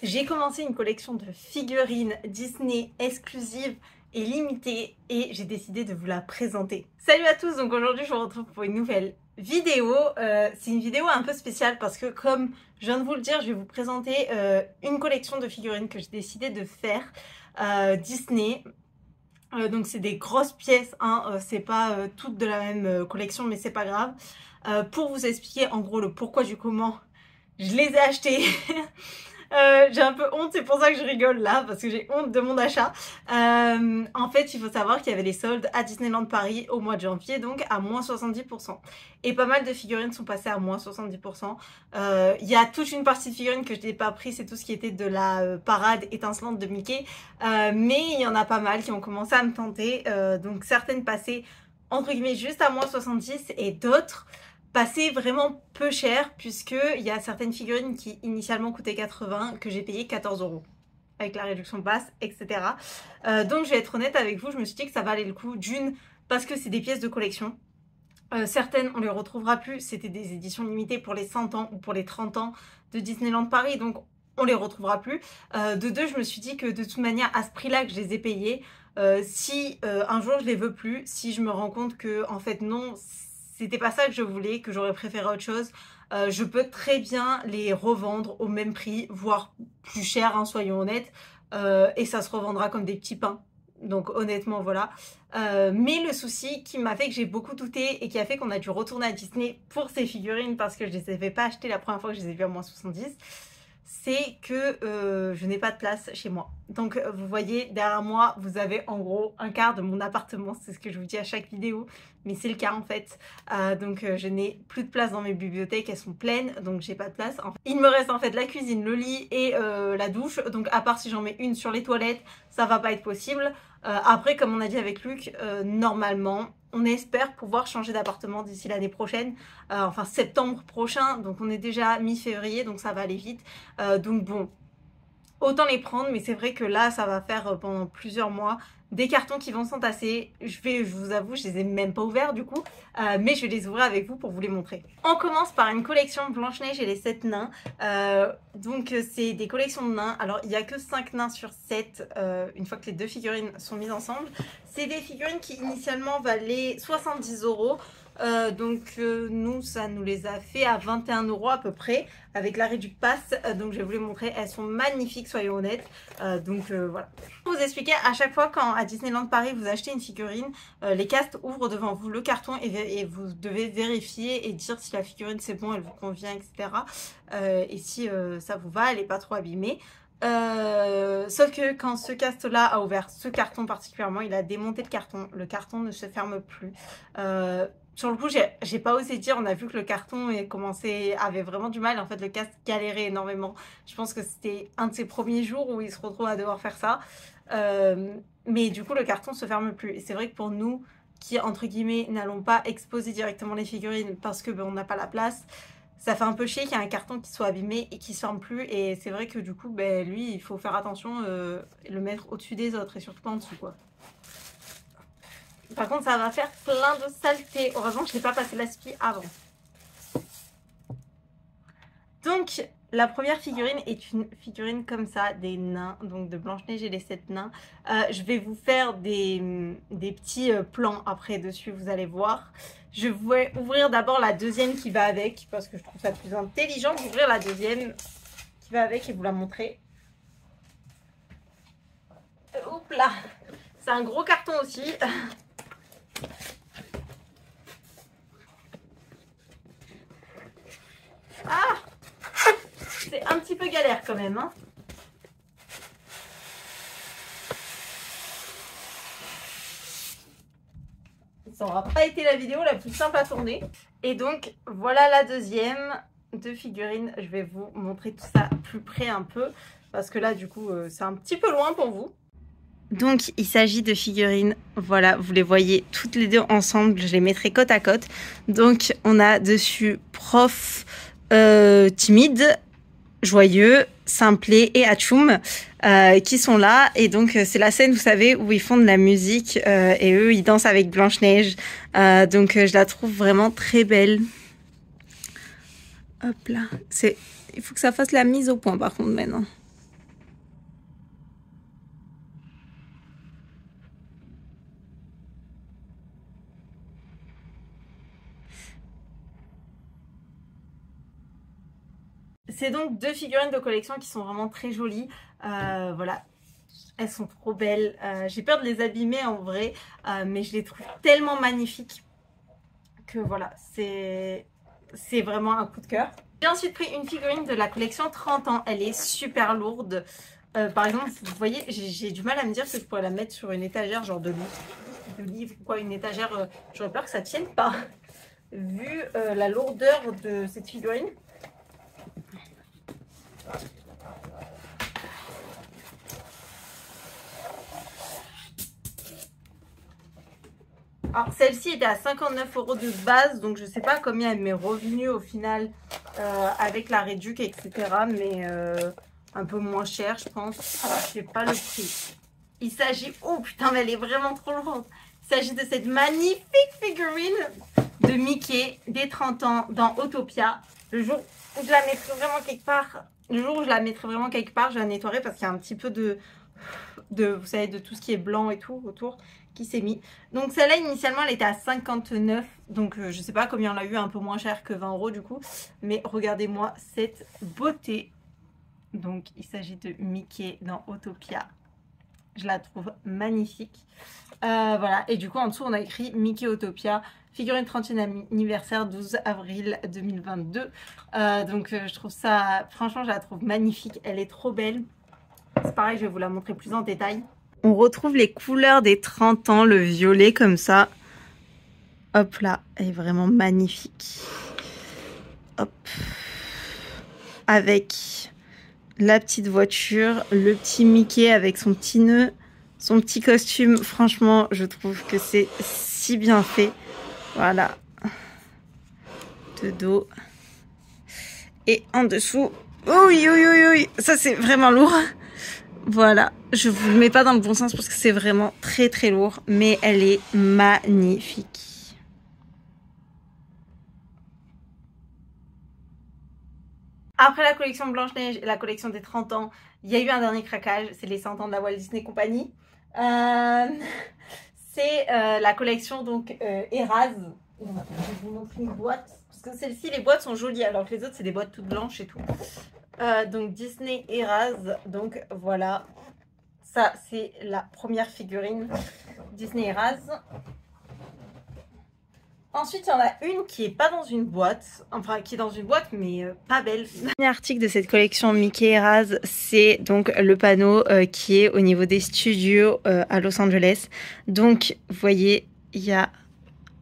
J'ai commencé une collection de figurines Disney exclusives et limitées et j'ai décidé de vous la présenter. Salut à tous, donc aujourd'hui je vous retrouve pour une nouvelle vidéo. C'est une vidéo un peu spéciale parce que comme je viens de vous le dire, je vais vous présenter une collection de figurines que j'ai décidé de faire Disney. Donc c'est des grosses pièces, hein, c'est pas toutes de la même collection mais c'est pas grave. Pour vous expliquer en gros le pourquoi du comment je les ai achetées. J'ai un peu honte, c'est pour ça que je rigole là, parce que j'ai honte de mon achat. En fait, il faut savoir qu'il y avait les soldes à Disneyland Paris au mois de janvier, donc à moins 70%. Et pas mal de figurines sont passées à moins 70%. Il y a toute une partie de figurines que je n'ai pas pris, c'est tout ce qui était de la parade étincelante de Mickey. Mais il y en a pas mal qui ont commencé à me tenter. Donc certaines passées, entre guillemets, juste à moins 70 et d'autres passé vraiment peu cher puisque il y a certaines figurines qui initialement coûtaient 80 que j'ai payé 14 € avec la réduction basse, etc. Donc je vais être honnête avec vous, je me suis dit que ça valait le coup d'une parce que c'est des pièces de collection. Certaines on les retrouvera plus, c'était des éditions limitées pour les 100 ans ou pour les 30 ans de Disneyland Paris, donc on les retrouvera plus. De deux, je me suis dit que de toute manière à ce prix là que je les ai payés, si un jour je les veux plus, si je me rends compte que en fait non, c'était pas ça que je voulais, que j'aurais préféré autre chose, je peux très bien les revendre au même prix, voire plus cher, hein, soyons honnêtes, et ça se revendra comme des petits pains. Donc honnêtement voilà. Mais le souci qui m'a fait que j'ai beaucoup douté et qui a fait qu'on a dû retourner à Disney pour ces figurines parce que je les avais pas achetées la première fois que je les ai vues à moins 70, c'est que je n'ai pas de place chez moi. Donc vous voyez derrière moi, vous avez en gros un quart de mon appartement, c'est ce que je vous dis à chaque vidéo, mais c'est le cas en fait. Donc je n'ai plus de place dans mes bibliothèques, elles sont pleines, donc j'ai pas de place. Il me reste en fait la cuisine, le lit et la douche, donc à part si j'en mets une sur les toilettes, ça va pas être possible. Après, comme on a dit avec Luc, normalement, on espère pouvoir changer d'appartement d'ici l'année prochaine, enfin septembre prochain, donc on est déjà mi-février, donc ça va aller vite. Donc bon, autant les prendre, mais c'est vrai que là, ça va faire pendant plusieurs mois des cartons qui vont s'entasser. Je vous avoue, je les ai même pas ouverts du coup, mais je vais les ouvrir avec vous pour vous les montrer. On commence par une collection Blanche-Neige et les 7 nains. Donc c'est des collections de nains. Alors il n'y a que 5 nains sur 7, une fois que les deux figurines sont mises ensemble. C'est des figurines qui initialement valaient 70 €. Nous, ça nous les a fait à 21 € à peu près, avec l'arrêt du pass. Donc je vais vous les montrer, elles sont magnifiques, soyons honnêtes. Voilà. Pour vous expliquer, à chaque fois quand à Disneyland Paris vous achetez une figurine, les castes ouvrent devant vous le carton et vous devez vérifier et dire si la figurine c'est bon, elle vous convient, etc. Et si ça vous va, elle n'est pas trop abîmée. Sauf que quand ce cast là a ouvert ce carton particulièrement, il a démonté le carton ne se ferme plus. Sur le coup, j'ai pas osé dire, on a vu que le carton avait vraiment du mal. En fait, le cast galérait énormément. Je pense que c'était un de ses premiers jours où il se retrouve à devoir faire ça. Mais du coup, le carton se ferme plus. Et c'est vrai que pour nous, qui, entre guillemets, n'allons pas exposer directement les figurines parce que on n'a pas la place, ça fait un peu chier qu'il y ait un carton qui soit abîmé et qui ne se ferme plus. Et c'est vrai que du coup, lui, il faut faire attention et le mettre au-dessus des autres et surtout pas en dessous, quoi. Par contre, ça va faire plein de saleté. Heureusement que je n'ai pas passé l'aspi avant. Donc, la première figurine est une figurine comme ça, des nains, donc de Blanche-Neige et les 7 nains. Je vais vous faire des petits plans après dessus, vous allez voir. Je vais ouvrir d'abord la deuxième qui va avec, parce que je trouve ça plus intelligent d'ouvrir la deuxième qui va avec et vous la montrer. Hop là! C'est un gros carton aussi. Ah! C'est un petit peu galère quand même, hein. Ça n'aura pas été la vidéo la plus simple à tourner. Et donc, voilà la deuxième de figurines. Je vais vous montrer tout ça plus près un peu. Parce que là, du coup, c'est un petit peu loin pour vous. Donc, il s'agit de figurines. Voilà, vous les voyez toutes les deux ensemble. Je les mettrai côte à côte. Donc, on a dessus prof timide, joyeux, Simplet et Atchoum qui sont là. Et donc, c'est la scène, vous savez, où ils font de la musique et eux, ils dansent avec Blanche-Neige. Je la trouve vraiment très belle. Hop là. Il faut que ça fasse la mise au point, par contre, maintenant. c'est donc 2 figurines de collection qui sont vraiment très jolies. Voilà, elles sont trop belles. J'ai peur de les abîmer en vrai, mais je les trouve tellement magnifiques que voilà, c'est vraiment un coup de cœur. J'ai ensuite pris une figurine de la collection 30 ans. Elle est super lourde. Par exemple, vous voyez, j'ai du mal à me dire si je pourrais la mettre sur une étagère genre de livre ou quoi, une étagère. J'aurais peur que ça tienne pas, vu la lourdeur de cette figurine. Alors celle-ci était à 59 € de base, donc je sais pas combien elle m'est revenue au final avec la réduc, etc. Mais un peu moins cher, je pense. Je sais pas le prix. Il s'agit... Oh putain, mais elle est vraiment trop lourde. Il s'agit de cette magnifique figurine de Mickey des 30 ans dans Autopia. Le jour où je la mettrai vraiment quelque part, je la nettoierai parce qu'il y a un petit peu de vous savez, de tout ce qui est blanc et tout autour qui s'est mis. Donc celle-là initialement elle était à 59, donc je sais pas combien on l'a eu, un peu moins cher que 20 € du coup, mais regardez-moi cette beauté. Donc il s'agit de Mickey dans Autopia, je la trouve magnifique. Voilà, et du coup en dessous on a écrit Mickey Autopia, figurine 30e anniversaire 12 avril 2022. Donc je trouve ça, franchement je la trouve magnifique, elle est trop belle. C'est pareil, je vais vous la montrer plus en détail. On retrouve les couleurs des 30 ans, le violet comme ça. Hop là, elle est vraiment magnifique. Hop. Avec la petite voiture, le petit Mickey avec son petit nœud, son petit costume. Franchement, je trouve que c'est si bien fait. Voilà. De dos. Et en dessous. Oui, oui, oui, oui. Ça, c'est vraiment lourd. Voilà, je vous le mets pas dans le bon sens parce que c'est vraiment très très lourd, mais elle est magnifique. Après la collection Blanche-Neige et la collection des 30 ans, il y a eu un dernier craquage, c'est les 100 ans de la Walt Disney Company. C'est la collection donc Eras. Je vais vous montrer une boîte, parce que celle-ci, les boîtes sont jolies, alors que les autres, c'est des boîtes toutes blanches et tout. Donc Disney Eras, donc voilà, ça c'est la première figurine Disney Eras. Ensuite il y en a une qui est pas dans une boîte, enfin qui est dans une boîte mais pas belle. Le dernier article de cette collection Mickey Eras, c'est donc le panneau qui est au niveau des studios à Los Angeles. Donc vous voyez, il y a,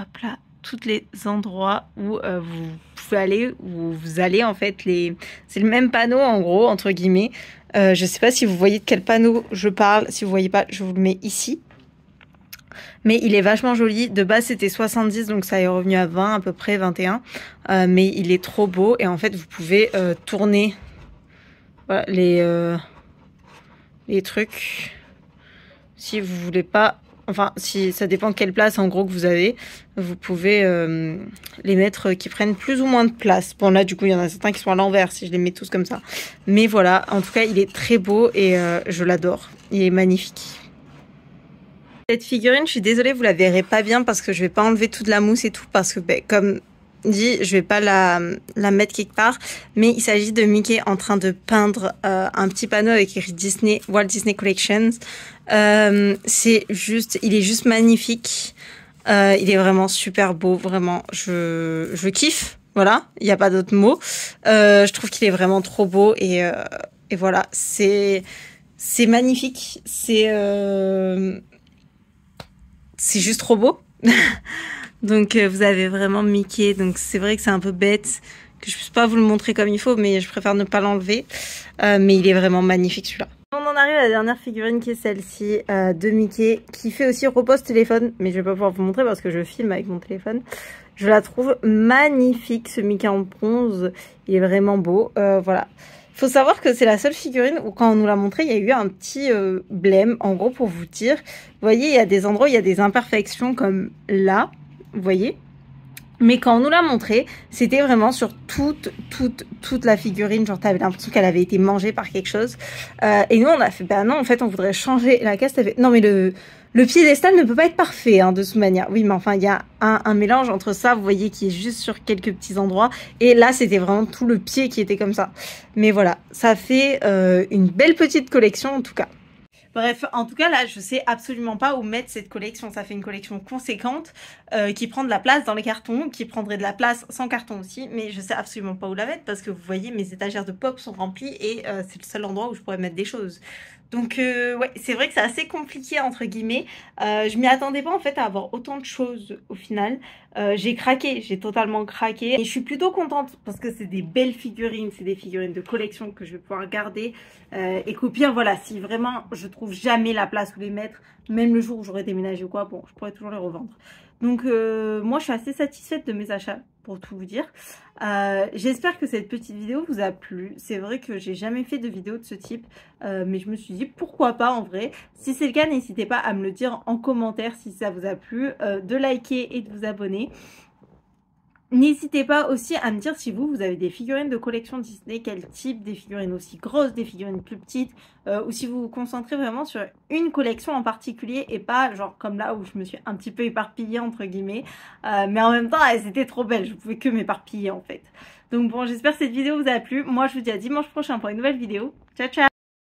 hop là, tous les endroits où vous pouvez aller, où vous allez en fait, c'est le même panneau en gros, entre guillemets. Je sais pas si vous voyez de quel panneau je parle, si vous voyez pas, je vous le mets ici. Mais il est vachement joli, de base c'était 70, donc ça est revenu à 20 à peu près, 21. Mais il est trop beau et en fait vous pouvez tourner voilà, les trucs si vous voulez pas. Enfin, si ça dépend de quelle place en gros que vous avez, vous pouvez les mettre qui prennent plus ou moins de place. Bon là du coup il y en a certains qui sont à l'envers si je les mets tous comme ça. Mais voilà, en tout cas il est très beau et je l'adore. Il est magnifique. Cette figurine, je suis désolée, vous la verrez pas bien parce que je vais pas enlever toute la mousse et tout parce que ben, comme dit, je vais pas la mettre quelque part. Mais il s'agit de Mickey en train de peindre un petit panneau avec écrit Disney, Walt Disney Collections. C'est juste, il est juste magnifique. Il est vraiment super beau, vraiment. Je kiffe, voilà. Il n'y a pas d'autre mot. Je trouve qu'il est vraiment trop beau et voilà. C'est magnifique. C'est juste trop beau. Donc vous avez vraiment Mickey. Donc c'est vrai que c'est un peu bête que je puisse pas vous le montrer comme il faut, mais je préfère ne pas l'enlever. Mais il est vraiment magnifique celui-là. On en arrive à la dernière figurine qui est celle-ci de Mickey, qui fait aussi repose téléphone, mais je vais pas pouvoir vous montrer parce que je filme avec mon téléphone. Je la trouve magnifique, ce Mickey en bronze, il est vraiment beau. Voilà. Faut savoir que c'est la seule figurine où quand on nous l'a montré, il y a eu un petit blême, en gros pour vous dire. Vous voyez, il y a des endroits où il y a des imperfections comme là, vous voyez. Mais quand on nous l'a montré, c'était vraiment sur toute la figurine. Genre, t'avais l'impression qu'elle avait été mangée par quelque chose. Et nous, on a fait, bah non, en fait, on voudrait changer la caisse. Non, mais Le piédestal ne peut pas être parfait hein, de toute manière. Oui, mais enfin, il y a un mélange entre ça, vous voyez, qui est juste sur quelques petits endroits. Et là, c'était vraiment tout le pied qui était comme ça. Mais voilà, ça fait une belle petite collection en tout cas. Bref, en tout cas, là, je sais absolument pas où mettre cette collection. Ça fait une collection conséquente qui prend de la place dans les cartons, qui prendrait de la place sans carton aussi. Mais je sais absolument pas où la mettre parce que vous voyez, mes étagères de pop sont remplies et c'est le seul endroit où je pourrais mettre des choses. Donc ouais, c'est vrai que c'est assez compliqué entre guillemets. Je m'y attendais pas en fait à avoir autant de choses au final. J'ai craqué, j'ai totalement craqué. Et je suis plutôt contente parce que c'est des belles figurines, c'est des figurines de collection que je vais pouvoir garder. Et qu'au pire, voilà, si vraiment je trouve jamais la place où les mettre, même le jour où j'aurai déménagé ou quoi, bon, je pourrais toujours les revendre. Donc moi je suis assez satisfaite de mes achats pour tout vous dire. J'espère que cette petite vidéo vous a plu. C'est vrai que j'ai jamais fait de vidéo de ce type, mais je me suis dit pourquoi pas en vrai. Si c'est le cas, n'hésitez pas à me le dire en commentaire si ça vous a plu, de liker et de vous abonner. N'hésitez pas aussi à me dire si vous avez des figurines de collection Disney, quel type, des figurines aussi grosses, des figurines plus petites, ou si vous vous concentrez vraiment sur une collection en particulier et pas genre comme là où je me suis un petit peu éparpillée entre guillemets, mais en même temps c'était trop belle, je pouvais que m'éparpiller en fait. Donc bon, j'espère que cette vidéo vous a plu, moi je vous dis à dimanche prochain pour une nouvelle vidéo, ciao ciao.